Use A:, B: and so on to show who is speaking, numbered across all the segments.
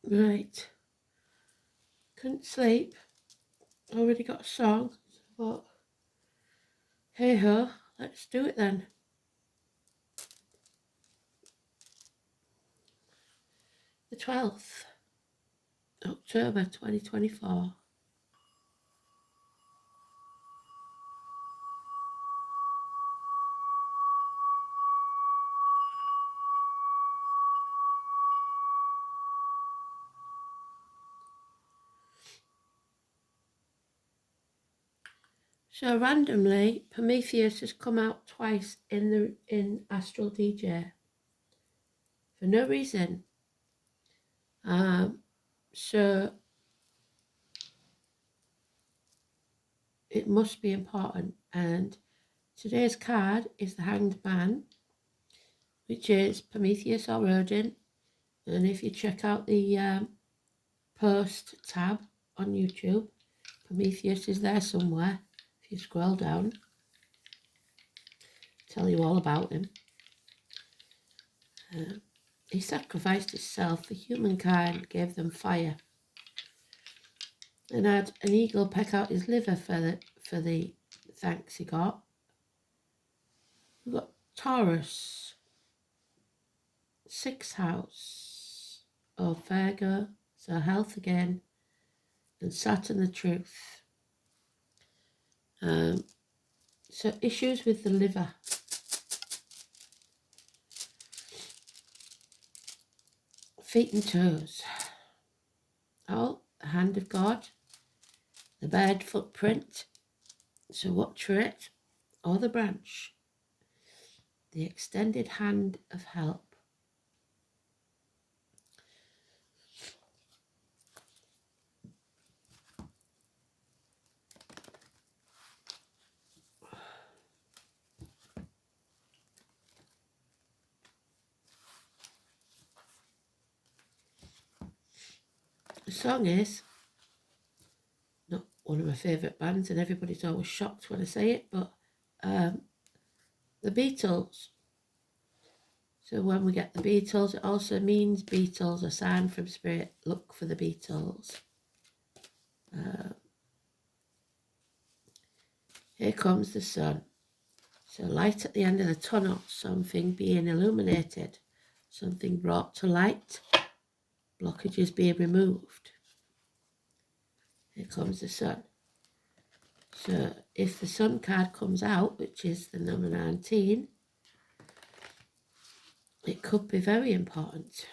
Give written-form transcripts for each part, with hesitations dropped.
A: Right. Couldn't sleep. Already got a song. But hey ho, let's do it then. The 12th October 2024. So randomly, Prometheus has come out twice in Astral DJ for no reason. So it must be important. And today's card is the Hanged Man, which is Prometheus or Odin. And if you check out the post tab on YouTube, Prometheus is there somewhere. If you scroll down, tell you all about him. He sacrificed himself for humankind, gave them fire, and had an eagle peck out his liver for the thanks he got. We've got Taurus, 6th house of Virgo, so health again, and Saturn the truth. So issues with the liver. Feet and toes. Oh, the hand of God. The bird footprint. So watch for it. Or the branch. The extended hand of help. The song is not one of my favourite bands, and everybody's always shocked when I say it, but the Beatles. So when we get the Beatles, it also means Beatles, a sign from spirit. Look for the Beatles. Here comes the sun. So light at the end of the tunnel, something being illuminated, something brought to light, blockages being removed. Here comes the sun. So if the sun card comes out, which is the number 19, it could be very important.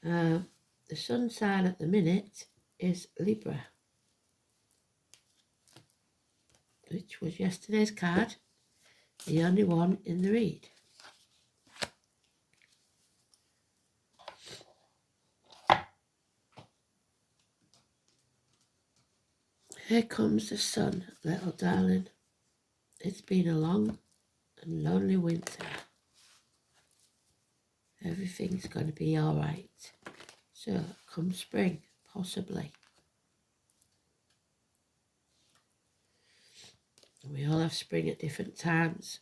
A: The sun sign at the minute is Libra, which was yesterday's card, the only one in the read. Here comes the sun, little darling. It's been a long and lonely winter. Everything's going to be all right. So come spring, possibly. We all have spring at different times.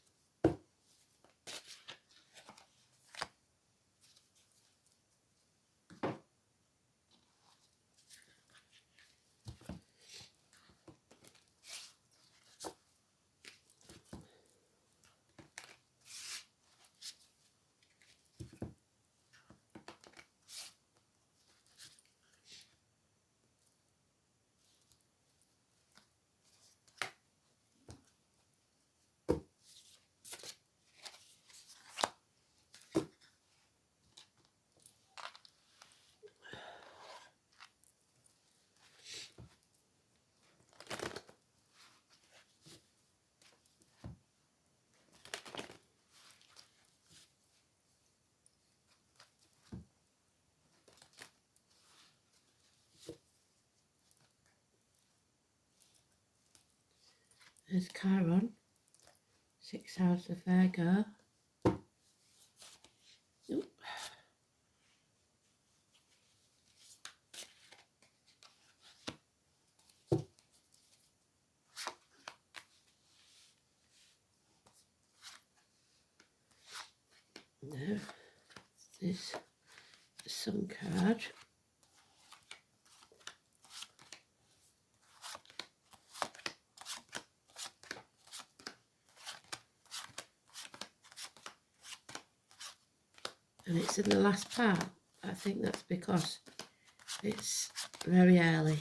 A: There's Chiron, 6th house of Virgo. Oop. No, this Sun card. And it's in the last part. I think that's because it's very early.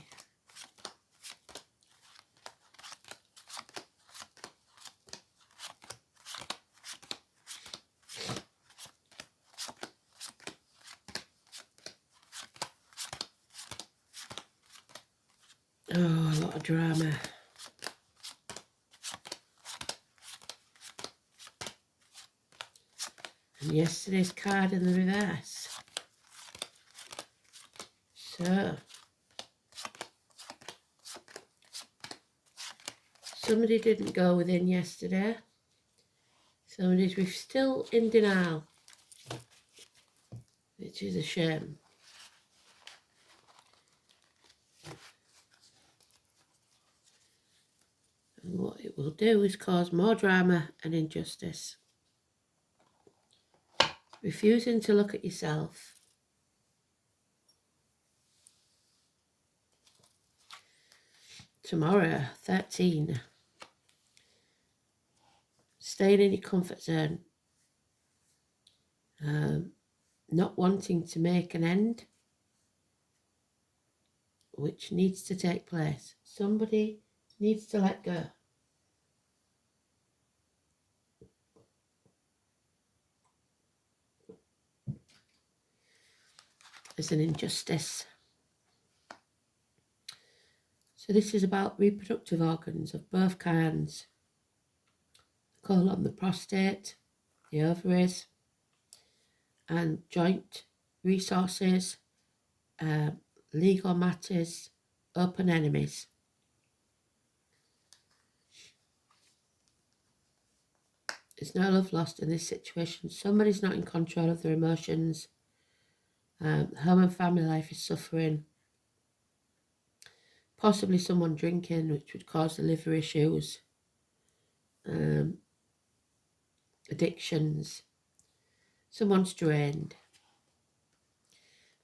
A: Oh, a lot of drama. And yesterday's card in the reverse. So, somebody didn't go within yesterday. Somebody's still in denial, which is a shame. And what it will do is cause more drama and injustice. Refusing to look at yourself. Tomorrow, 13. Staying in your comfort zone. Not wanting to make an end, which needs to take place. Somebody needs to let go. There's an injustice. So this is about reproductive organs of both kinds. The colon, the prostate, the ovaries, and joint resources, legal matters, open enemies. There's no love lost in this situation. Somebody's not in control of their emotions. Home and family life is suffering. Possibly someone drinking, which would cause the liver issues. Addictions. Someone's drained.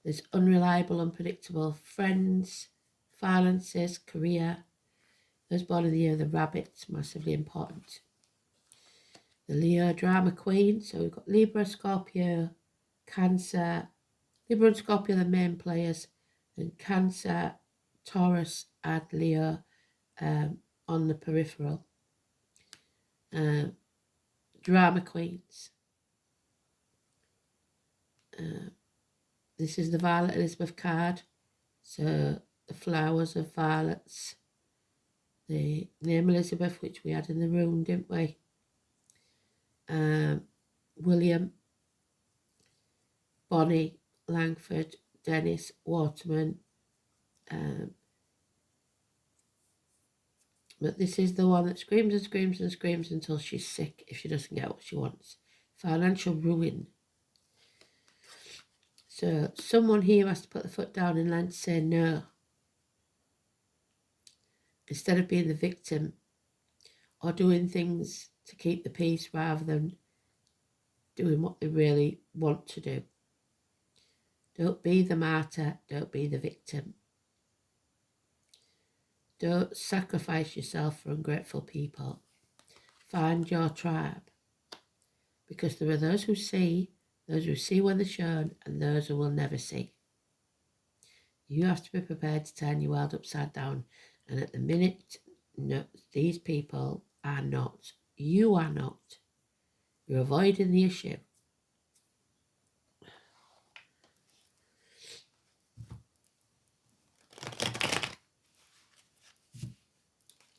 A: There's unreliable, unpredictable friends, finances, career. Those born in the year of the rabbit, massively important. The Leo drama queen. So we've got Libra, Scorpio, Cancer. Libra and Scorpio are the main players. And Cancer, Taurus and Leo on the peripheral. Drama queens. This is the Violet Elizabeth card. So the flowers of violets. The name Elizabeth, which we had in the room, didn't we? William, Bonnie, Langford, Dennis, Waterman. But this is the one that screams and screams and screams until she's sick if she doesn't get what she wants. Financial ruin. So someone here has to put the foot down and learn to say no. Instead of being the victim or doing things to keep the peace rather than doing what they really want to do. Don't be the martyr, don't be the victim. Don't sacrifice yourself for ungrateful people. Find your tribe. Because there are those who see when they're shown, and those who will never see. You have to be prepared to turn your world upside down. And at the minute, no, these people are not. You are not. You're avoiding the issue.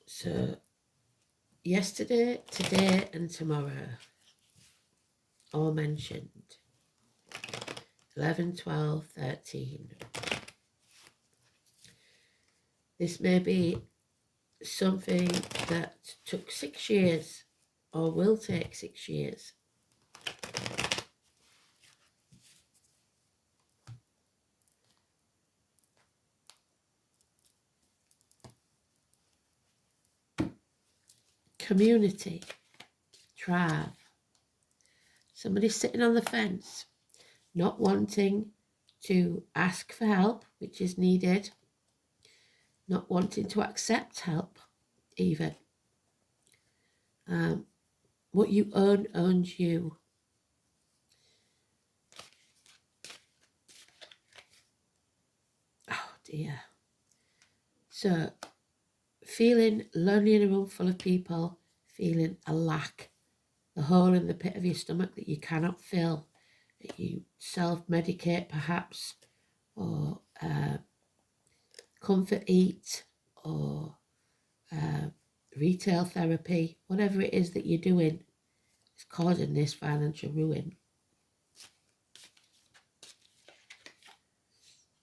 A: So, yesterday, today, and tomorrow, all mentioned. 11, 12, 13. This may be something that took 6 years or will take 6 years. Community, tribe. Somebody sitting on the fence, not wanting to ask for help, which is needed, not wanting to accept help even. What you earn owns you. Oh dear. So feeling lonely in a room full of people, feeling a lack, the hole in the pit of your stomach that you cannot fill, that you self-medicate perhaps, or comfort eat, or retail therapy, whatever it is that you're doing is causing this financial ruin.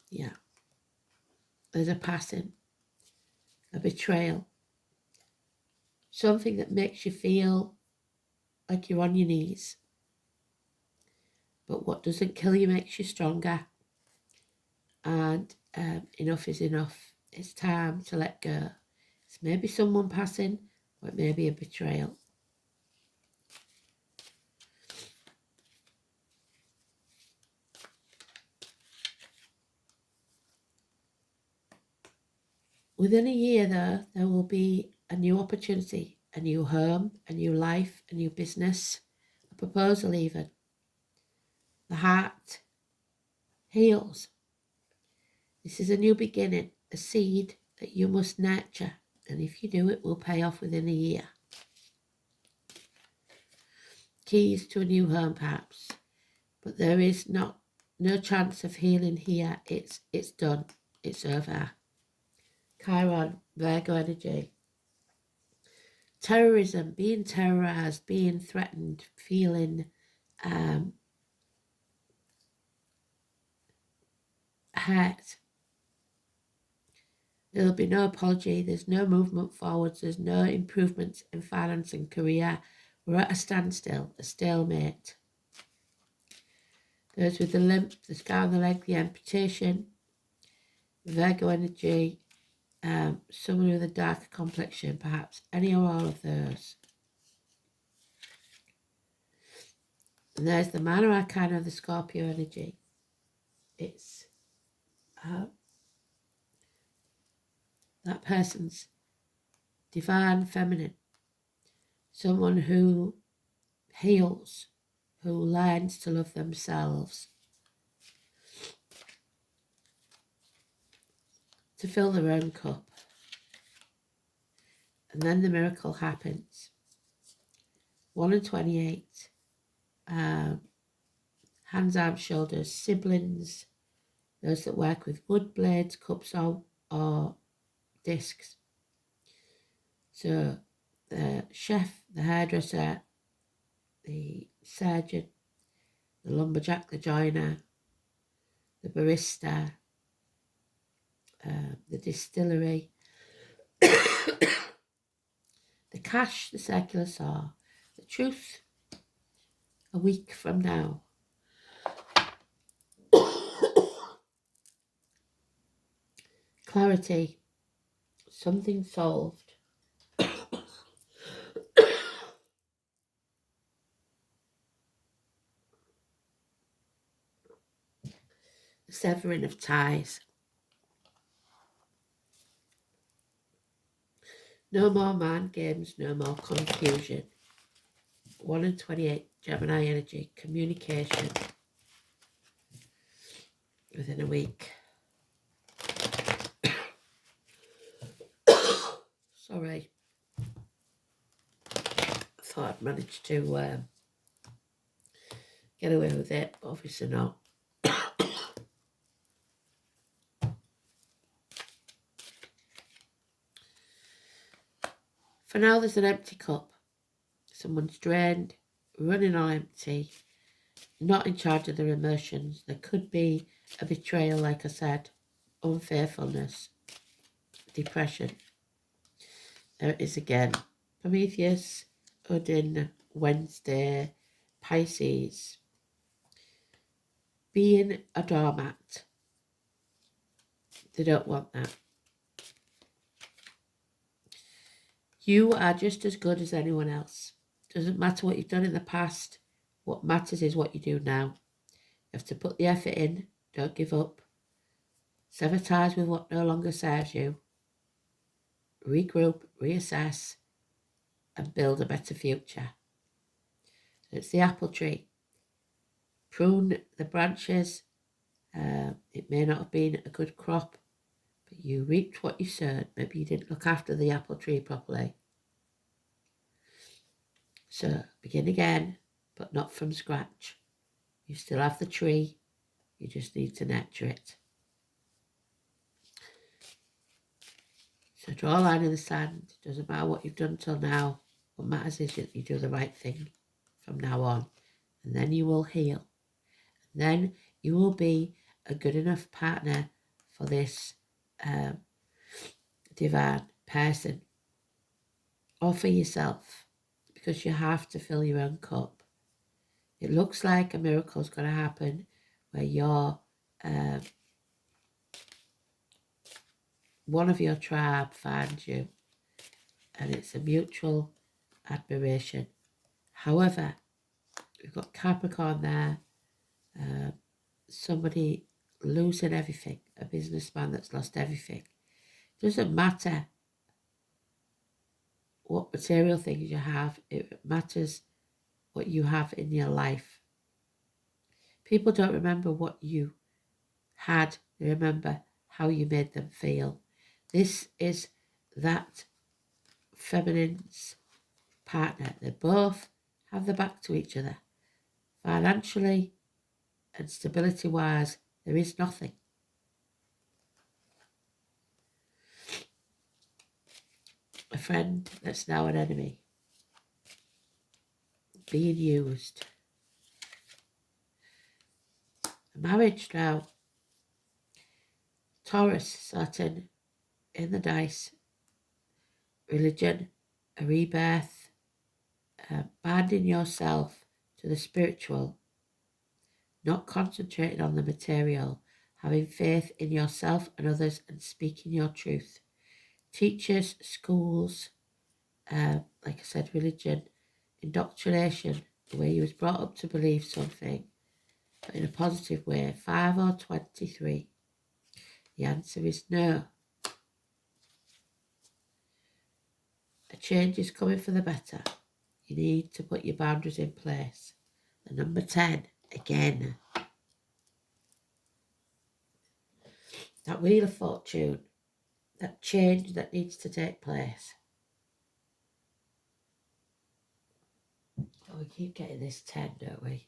A: Yeah. There's a passing, a betrayal, something that makes you feel like you're on your knees. But what doesn't kill you makes you stronger. And enough is enough. It's time to let go. It's maybe someone passing, or it may be a betrayal. Within a year, though, there will be a new opportunity, a new home, a new life, a new business, a proposal even. The heart heals. This is a new beginning, a seed that you must nurture, and if you do, it will pay off within a year. Keys to a new home, perhaps, but there is no chance of healing here. It's done. It's over. Chiron, Virgo energy. Terrorism, being terrorized, being threatened, feeling hurt. There'll be no apology. There's no movement forwards. There's no improvements in finance and career. We're at a standstill, a stalemate. Those with the limp, the scar on the leg, the amputation, Virgo energy, someone with a darker complexion, perhaps any or all of those. And there's the minor arcana of the Scorpio energy. It's that person's divine feminine, someone who heals, who learns to love themselves, to fill their own cup. And then the miracle happens. 1 in 28, hands, arms, shoulders, siblings, those that work with wood blades, cups or discs. So the chef, the hairdresser, the surgeon, the lumberjack, the joiner, the barista, the distillery, the cash, the circular saw, the truth a week from now. Clarity, something solved. The severing of ties. No more mind games, no more confusion. 1 in 28, Gemini energy, communication within a week. Sorry. I thought I'd managed to get away with it, but obviously not. For now, there's an empty cup. Someone's drained, running on empty, not in charge of their emotions. There could be a betrayal, like I said, unfaithfulness, depression. There it is again. Prometheus, Odin, Wednesday, Pisces. Being a doormat. They don't want that. You are just as good as anyone else. Doesn't matter what you've done in the past. What matters is what you do now. You have to put the effort in Don't give up. Sever ties with what no longer serves you. Regroup, reassess, and build a better future. It's the apple tree. Prune the branches. It may not have been a good crop, but you reaped what you sowed. Maybe you didn't look after the apple tree properly. So begin again, but not from scratch. You still have the tree. You just need to nurture it. So draw a line in the sand. It doesn't matter what you've done till now. What matters is that you do the right thing from now on. And then you will heal. And then you will be a good enough partner for this divine person. Or for yourself. Because you have to fill your own cup. It looks like a miracle is going to happen where you're one of your tribe finds you, and it's a mutual admiration. However, we've got Capricorn there, somebody losing everything, a businessman that's lost everything. It doesn't matter what material things you have, it matters what you have in your life. People don't remember what you had, they remember how you made them feel. This is that feminine's partner. They both have their back to each other. Financially and stability-wise, there is nothing. A friend that's now an enemy. Being used. A marriage now. Taurus, Saturn in the dice. Religion, a rebirth, binding yourself to the spiritual, not concentrating on the material, having faith in yourself and others and speaking your truth. Teachers, schools, like I said, religion, indoctrination, the way you was brought up to believe something, but in a positive way. 5 or 23. The answer is no. A change is coming for the better. You need to put your boundaries in place. The number 10, again. That Wheel of Fortune, that change that needs to take place. Oh, we keep getting this 10, don't we?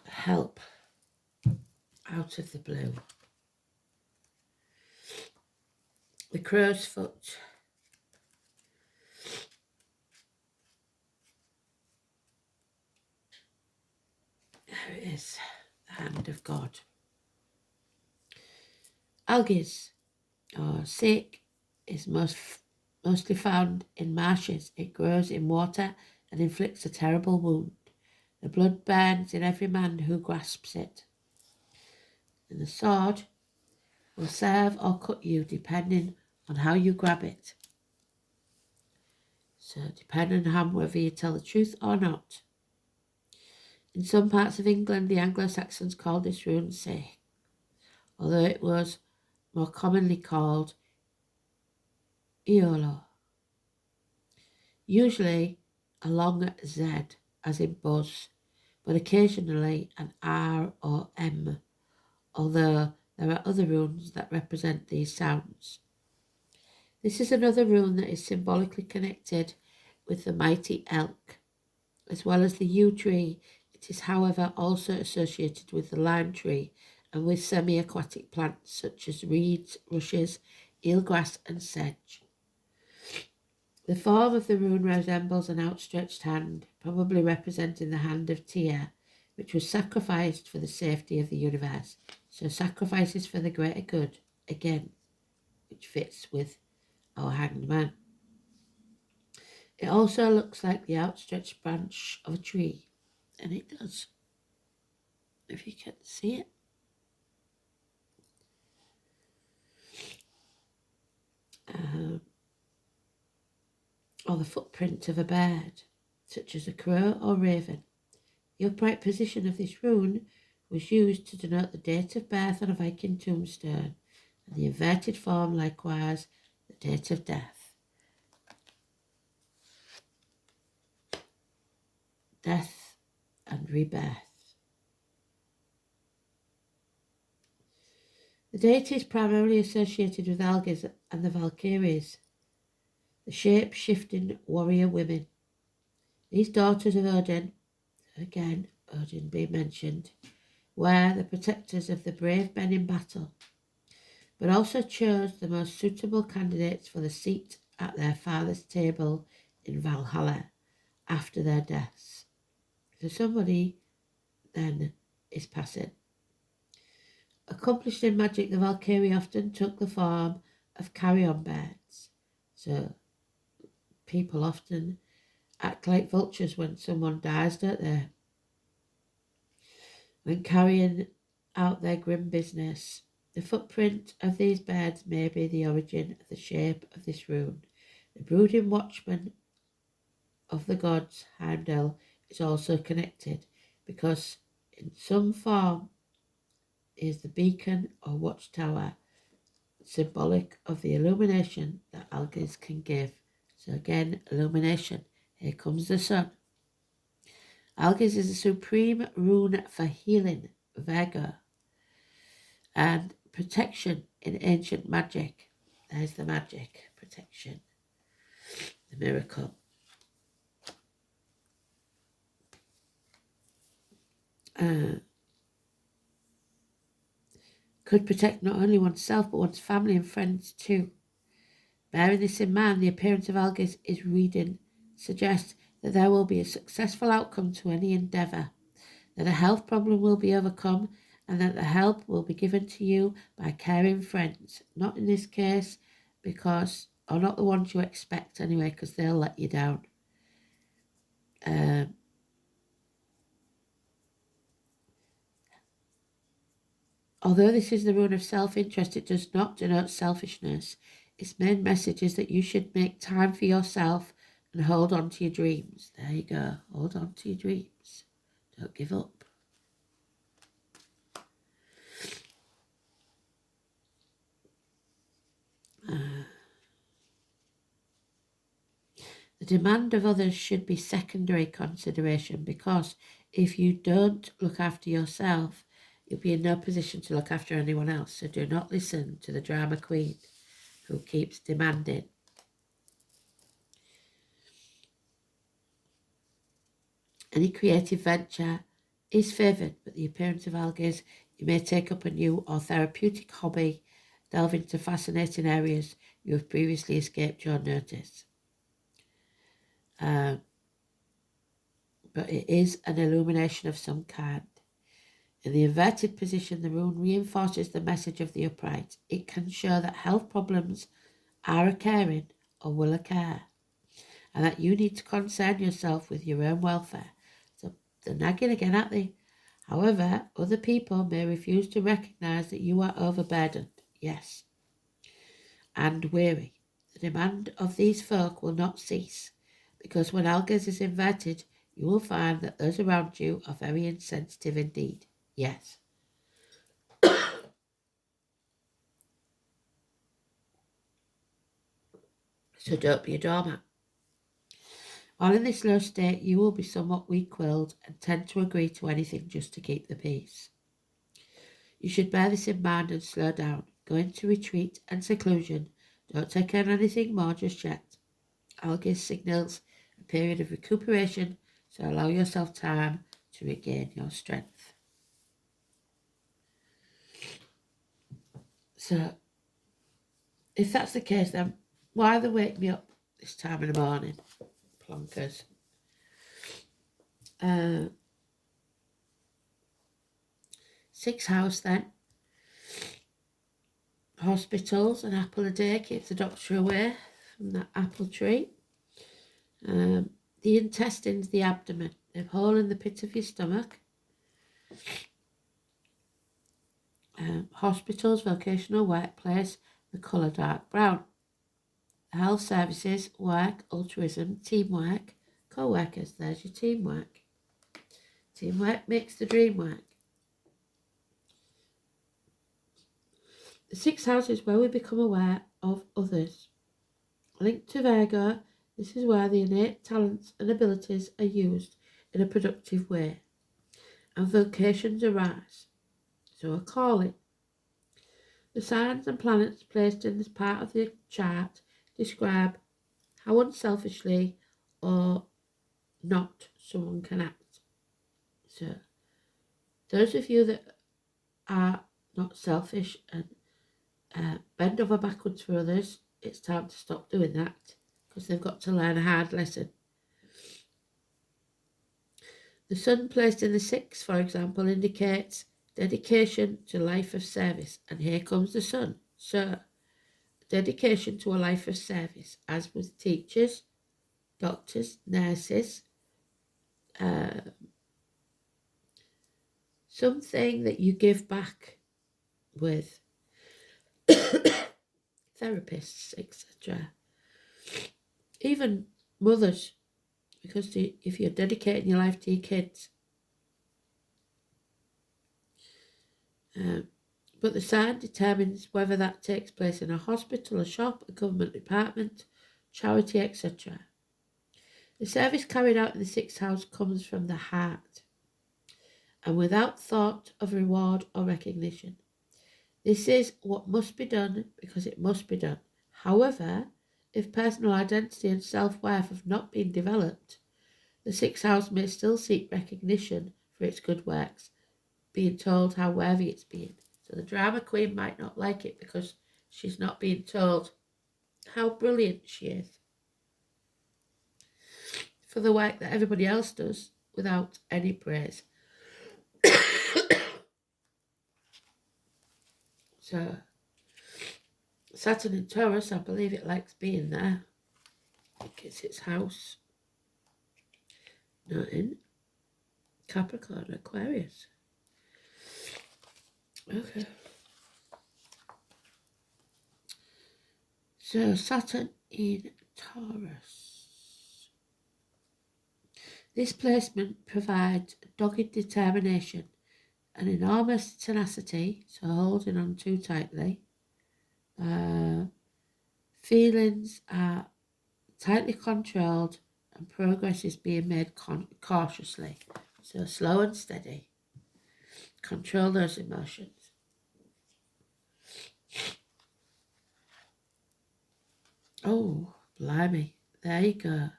A: Help out of the blue. The Crow's Foot. There it is, the hand of God. Algaes, or sake, is mostly found in marshes. It grows in water and inflicts a terrible wound. The blood burns in every man who grasps it. And the sword will serve or cut you depending on how you grab it. So depending on whether you tell the truth or not. In some parts of England, the Anglo-Saxons called this rune sake, although it was more commonly called Iolo. Usually a long Z, as in buzz, but occasionally an R or M, although there are other runes that represent these sounds. This is another rune that is symbolically connected with the mighty elk. As well as the yew tree, it is, however, also associated with the lime tree and with semi-aquatic plants such as reeds, rushes, eelgrass and sedge. The form of the rune resembles an outstretched hand, probably representing the hand of Tyr, which was sacrificed for the safety of the universe. So sacrifices for the greater good, again, which fits with our hanged man. It also looks like the outstretched branch of a tree, and it does, if you can see it. or the footprint of a bird, such as a crow or raven. The upright position of this rune was used to denote the date of birth on a Viking tombstone, and the inverted form likewise the date of death. Death and rebirth. The deity is primarily associated with Algis and the Valkyries, the shape-shifting warrior women. These daughters of Odin, again Odin being mentioned, were the protectors of the brave men in battle, but also chose the most suitable candidates for the seat at their father's table in Valhalla after their deaths. So somebody then is passing. Accomplished in magic, the Valkyrie often took the form of carrion birds. So people often act like vultures when someone dies, don't they? When carrying out their grim business. The footprint of these birds may be the origin of the shape of this rune. The brooding watchman of the gods, Heimdall, is also connected because in some form is the beacon or watchtower, symbolic of the illumination that Algis can give. So again, illumination. Here comes the sun. Algis is a supreme rune for healing, Virgo, and protection in ancient magic. There's the magic, protection, the miracle. Could protect not only oneself but one's family and friends too. Bearing this in mind, the appearance of Algis is reading suggests that there will be a successful outcome to any endeavour, that a health problem will be overcome, and that the help will be given to you by caring friends. Not in this case, because, or not the ones you expect anyway, because they'll let you down. Although this is the rune of self-interest, it does not denote selfishness. Its main message is that you should make time for yourself and hold on to your dreams. There you go. Hold on to your dreams. Don't give up. The demand of others should be secondary consideration, because if you don't look after yourself, you'll be in no position to look after anyone else. So do not listen to the drama queen who keeps demanding. Any creative venture is favoured, but the appearance of Algis, you may take up a new or therapeutic hobby, delve into fascinating areas you have previously escaped your notice. But it is an illumination of some kind. In the inverted position, the rune reinforces the message of the upright. It can show that health problems are occurring or will occur, and that you need to concern yourself with your own welfare. So they're nagging again, aren't they? However, other people may refuse to recognise that you are overburdened, yes, and weary. The demand of these folk will not cease, because when Algis is inverted, you will find that those around you are very insensitive indeed. Yes. So don't be a doormat. While in this low state, you will be somewhat weak-willed and tend to agree to anything just to keep the peace. You should bear this in mind and slow down. Go into retreat and seclusion. Don't take on anything more just yet. Algis signals a period of recuperation, so allow yourself time to regain your strength. So, if that's the case, then why they wake me up this time in the morning? Plonkers. Sixth house then. Hospitals, an apple a day keeps the doctor away from that apple tree. The intestines, the abdomen, the hole in the pit of your stomach. Hospitals, vocational workplace, the colour dark brown. health services, work, altruism, teamwork, co-workers. There's your teamwork. Teamwork makes the dream work. The 6th house is where we become aware of others. Linked to Virgo, this is where the innate talents and abilities are used in a productive way, and vocations arise. So a calling. The signs and planets placed in this part of the chart describe how unselfishly or not someone can act. So those of you that are not selfish and bend over backwards for others, it's time to stop doing that, because they've got to learn a hard lesson. The sun placed in the 6th, for example, indicates dedication to life of service. And here comes the sun. So, dedication to a life of service, as with teachers, doctors, nurses, something that you give back with, therapists, etc. Even mothers, because if you're dedicating your life to your kids. But the sign determines whether that takes place in a hospital, a shop, a government department, charity, etc. The service carried out in the 6th house comes from the heart and without thought of reward or recognition. This is what must be done because it must be done. However, if personal identity and self-worth have not been developed, the 6th house may still seek recognition for its good works, being told how worthy it's been. So the drama queen might not like it because she's not being told how brilliant she is for the work that everybody else does without any praise. So Saturn in Taurus, I believe it likes being there. I think it's its house. Not in Capricorn, Aquarius. Okay. So Saturn in Taurus. This placement provides dogged determination, an enormous tenacity, so holding on too tightly. Feelings are tightly controlled and progress is being made cautiously. So slow and steady. Control those emotions. Oh, blimey. There you go.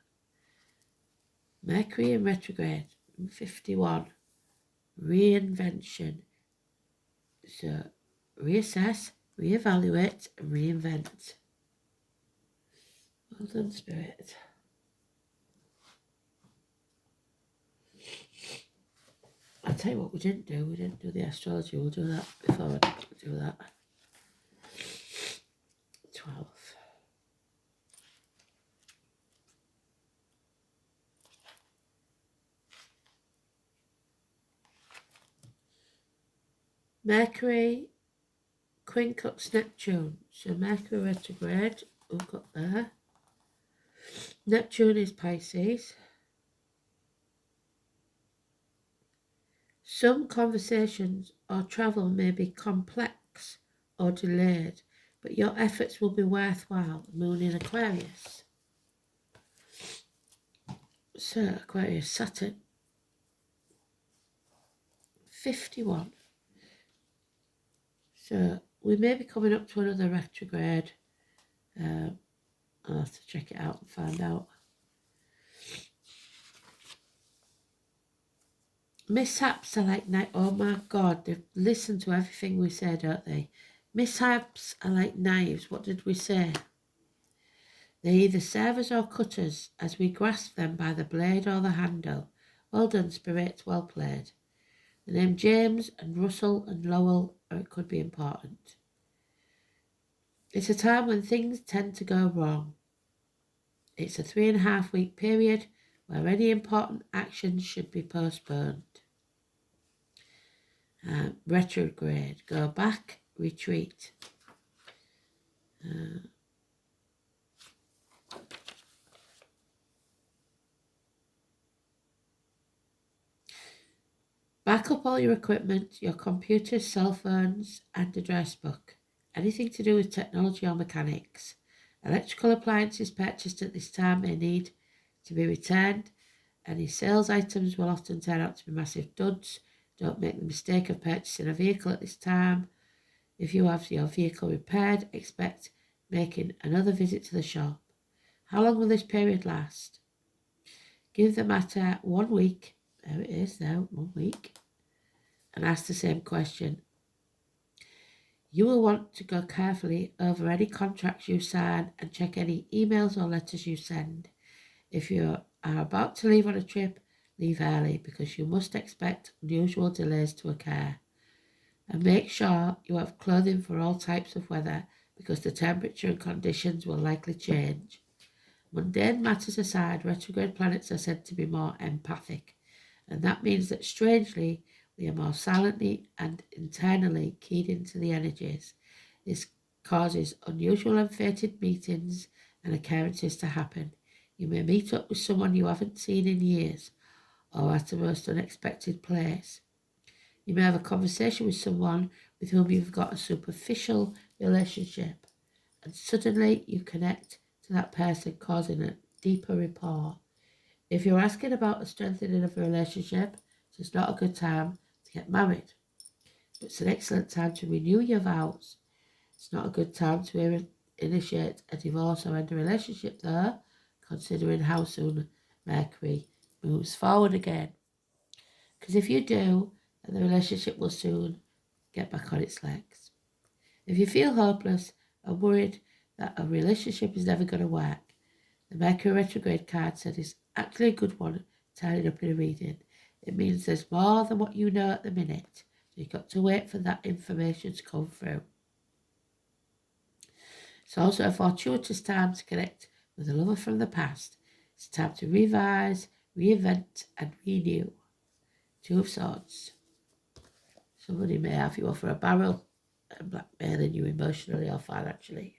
A: Mercury in retrograde, 51. Reinvention. So, reassess, reevaluate, and reinvent. Well done, Spirit. I'll tell you what we didn't do. We didn't do the astrology. We'll do that before I do that. 12. Mercury quincunx Neptune. So Mercury retrograde, we've got there. Neptune is Pisces. Some conversations or travel may be complex or delayed, but your efforts will be worthwhile. Moon in Aquarius. So Aquarius, Saturn. 51. So we may be coming up to another retrograde. I'll have to check it out and find out. Mishaps are like knives. Oh my God, they've listened to everything we said, don't they? Mishaps are like knives. What did we say? They either serve us or cut us as we grasp them by the blade or the handle. Well done, Spirit. Well played. The name James and Russell and Lowell, or it could be important. It's a time when things tend to go wrong. It's a 3.5-week period where any important actions should be postponed. Retrograde, go back, retreat. Back up all your equipment, your computers, cell phones, and address book. Anything to do with technology or mechanics. Electrical appliances purchased at this time may need to be returned. Any sales items will often turn out to be massive duds. Don't make the mistake of purchasing a vehicle at this time. If you have your vehicle repaired, expect making another visit to the shop. How long will this period last? Give the matter 1 week. There it is, there, 1 week. And ask the same question. You will want to go carefully over any contracts you sign and check any emails or letters you send. If you are about to leave on a trip, leave early because you must expect unusual delays to occur. And make sure you have clothing for all types of weather because the temperature and conditions will likely change. Mundane matters aside, retrograde planets are said to be more empathic, and that means that strangely we are more silently and internally keyed into the energies. This causes unusual and fated meetings and occurrences to happen. You may meet up with someone you haven't seen in years or at a most unexpected place. You may have a conversation with someone with whom you've got a superficial relationship, and suddenly you connect to that person, causing a deeper rapport. If you're asking about the strengthening of a relationship, it's not a good time to get married, but it's an excellent time to renew your vows. It's not a good time to initiate a divorce or end a relationship, though, considering how soon Mercury moves forward again. Because if you do, then the relationship will soon get back on its legs. If you feel hopeless and worried that a relationship is never going to work, the Mercury retrograde card said it's actually a good one turning up in a reading. It means there's more than what you know at the minute, so you've got to wait for that information to come through. It's also a fortuitous time to connect with a lover from the past. It's time to revise, reinvent, and renew. Two of Swords. Somebody may have you offer a barrel and blackmailing you emotionally or financially.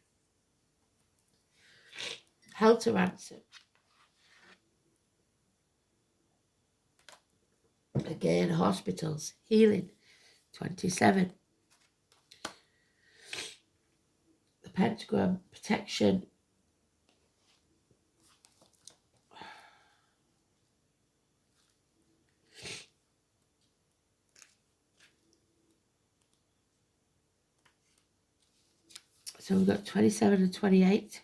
A: Hell to ransom. Again, hospitals, healing, 27. The pentagram, protection. So we've got 27 and 28.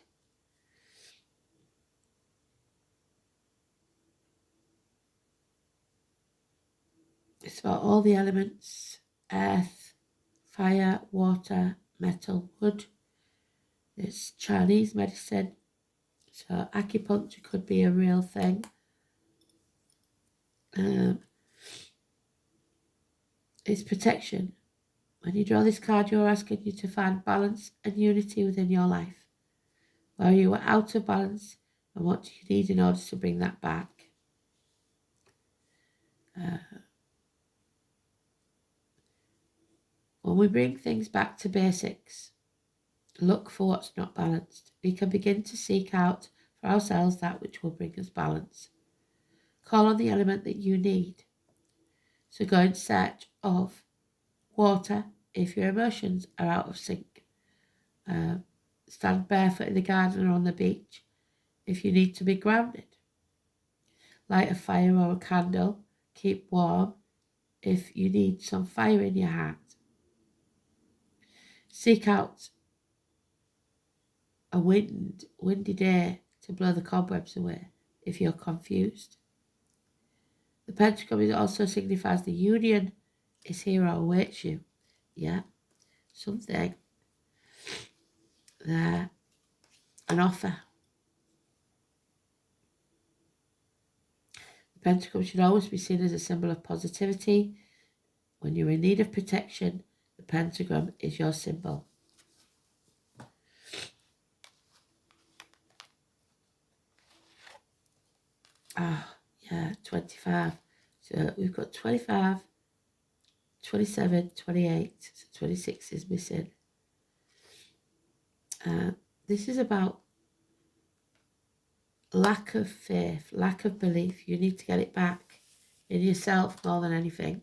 A: It's about all the elements: earth, fire, water, metal, wood. It's Chinese medicine, so acupuncture could be a real thing. It's protection. When you draw this card, you're asking you to find balance and unity within your life. Where you are out of balance, and what do you need in order to bring that back? When we bring things back to basics, look for what's not balanced, we can begin to seek out for ourselves that which will bring us balance. Call on the element that you need. So go in search of water if your emotions are out of sync. Stand barefoot in the garden or on the beach if you need to be grounded. Light a fire or a candle. Keep warm if you need some fire in your heart. Seek out a windy day to blow the cobwebs away if you're confused. The pentagram also signifies the union is here or awaits you. Yeah, something there, an offer. The pentagram should always be seen as a symbol of positivity. When you're in need of protection, the pentagram is your symbol. Yeah, 25. So we've got 25, 27, 28. So 26 is missing. This is about lack of faith, lack of belief. You need to get it back in yourself more than anything.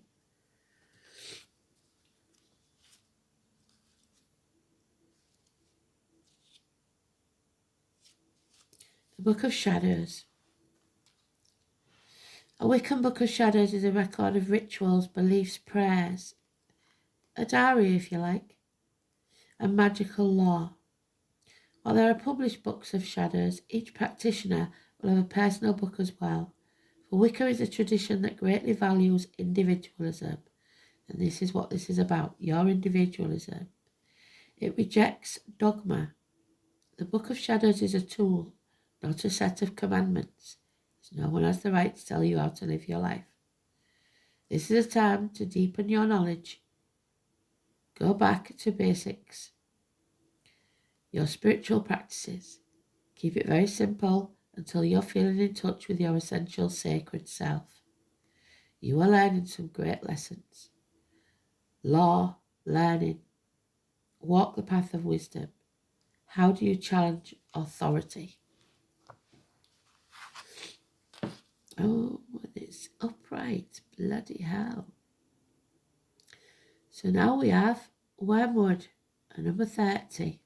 A: Book of Shadows. A Wiccan Book of Shadows is a record of rituals, beliefs, prayers, a diary if you like, and magical lore. While there are published books of shadows, each practitioner will have a personal book as well. For Wicca is a tradition that greatly values individualism, and this is what this is about, your individualism. It rejects dogma. The Book of Shadows is a tool, not a set of commandments. No one has the right to tell you how to live your life. This is a time to deepen your knowledge. Go back to basics. Your spiritual practices. Keep it very simple until you're feeling in touch with your essential sacred self. You are learning some great lessons. Law, learning. Walk the path of wisdom. How do you challenge authority? Oh, it's upright. Bloody hell. So now we have Wormwood, number 30.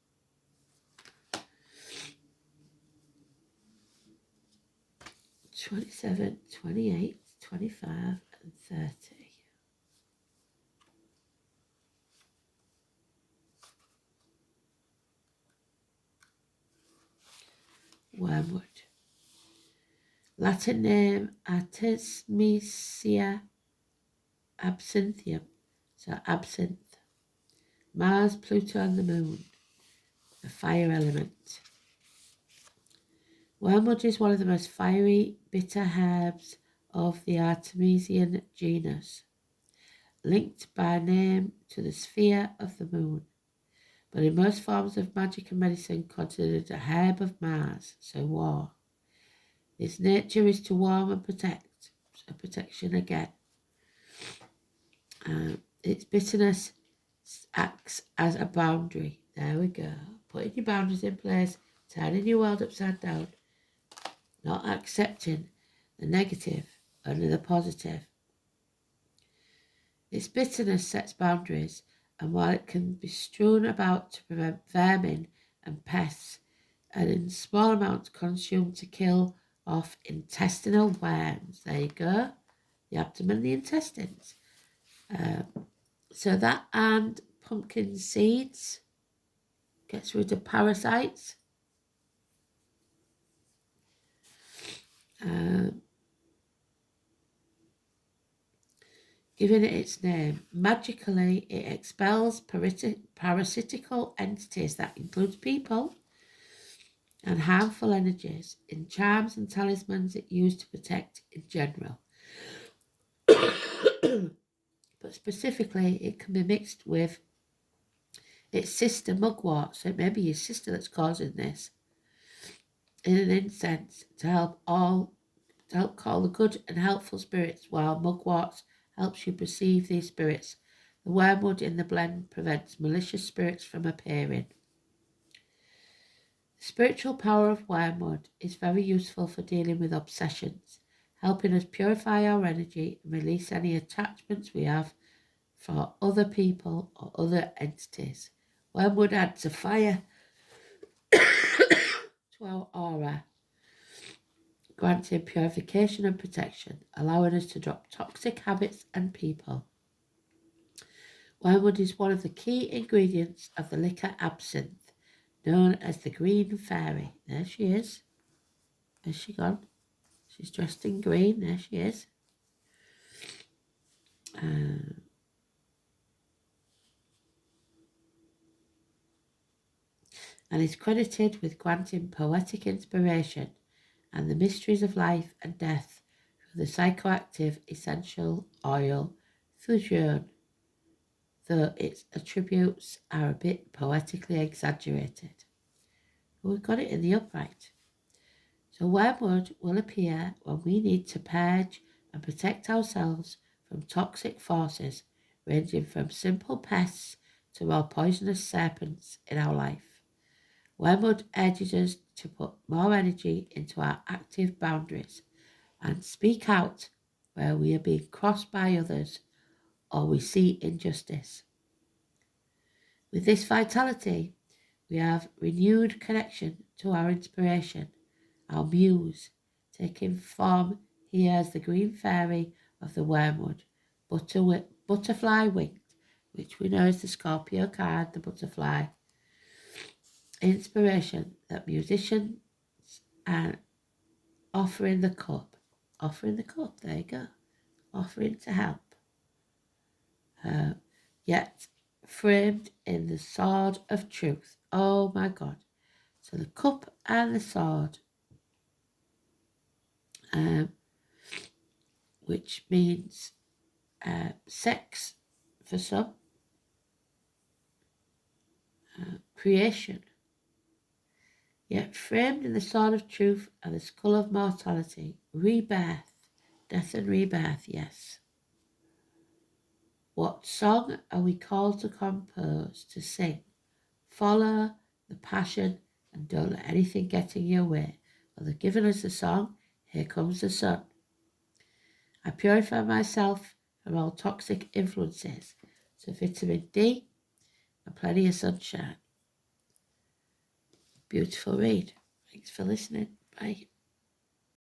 A: $27, $28, $25, and $30. Wormwood. Latin name Artemisia absinthium. So absinthe. Mars, Pluto, and the Moon. The fire element. Wormwood is one of the most fiery, bitter herbs of the Artemisian genus, linked by name to the sphere of the moon, but in most forms of magic and medicine considered a herb of Mars, so war. Its nature is to warm and protect, so protection again. Its bitterness acts as a boundary. There we go. Putting your boundaries in place, turning your world upside down, not accepting the negative, only the positive. Its bitterness sets boundaries, and while it can be strewn about to prevent vermin and pests, and in small amounts consumed to kill off intestinal worms. There you go. The abdomen, the intestines. So that and pumpkin seeds gets rid of parasites. Giving it its name, magically it expels parasitical entities, that includes people, and harmful energies in charms and talismans it used to protect in general. But specifically, it can be mixed with its sister mugwort, so it may be your sister that's causing this, in an incense to help call the good and helpful spirits, while mugwort helps you perceive these spirits. The wormwood in the blend prevents malicious spirits from appearing. The spiritual power of wormwood is very useful for dealing with obsessions, helping us purify our energy and release any attachments we have for other people or other entities. Wormwood adds a fire to our aura, granting purification and protection, allowing us to drop toxic habits and people. Wormwood is one of the key ingredients of the liquor absinthe, known as the Green Fairy. There she is. Where's she gone? She's dressed in green. There she is. And is credited with granting poetic inspiration and the mysteries of life and death through the psychoactive essential oil Thujaun, though its attributes are a bit poetically exaggerated. But we've got it in the upright. So wormwood will appear when we need to purge and protect ourselves from toxic forces, ranging from simple pests to more poisonous serpents in our life. Wormwood urges us to put more energy into our active boundaries and speak out where we are being crossed by others or we see injustice. With this vitality, we have renewed connection to our inspiration, our muse, taking form here as the green fairy of the wormwood, butterfly winged, which we know is the Scorpio card, the butterfly. Inspiration that musicians are offering the cup, there you go, offering to help. Yet framed in the sword of truth. Oh my God. So the cup and the sword, which means sex for some, creation. Yet framed in the sword of truth and the skull of mortality, rebirth, death and rebirth, yes. What song are we called to compose, to sing? Follow the passion and don't let anything get in your way. Well, they've given us the song, Here Comes the Sun. I purify myself from all toxic influences, so vitamin D and plenty of sunshine. Beautiful read. Thanks for listening. Bye.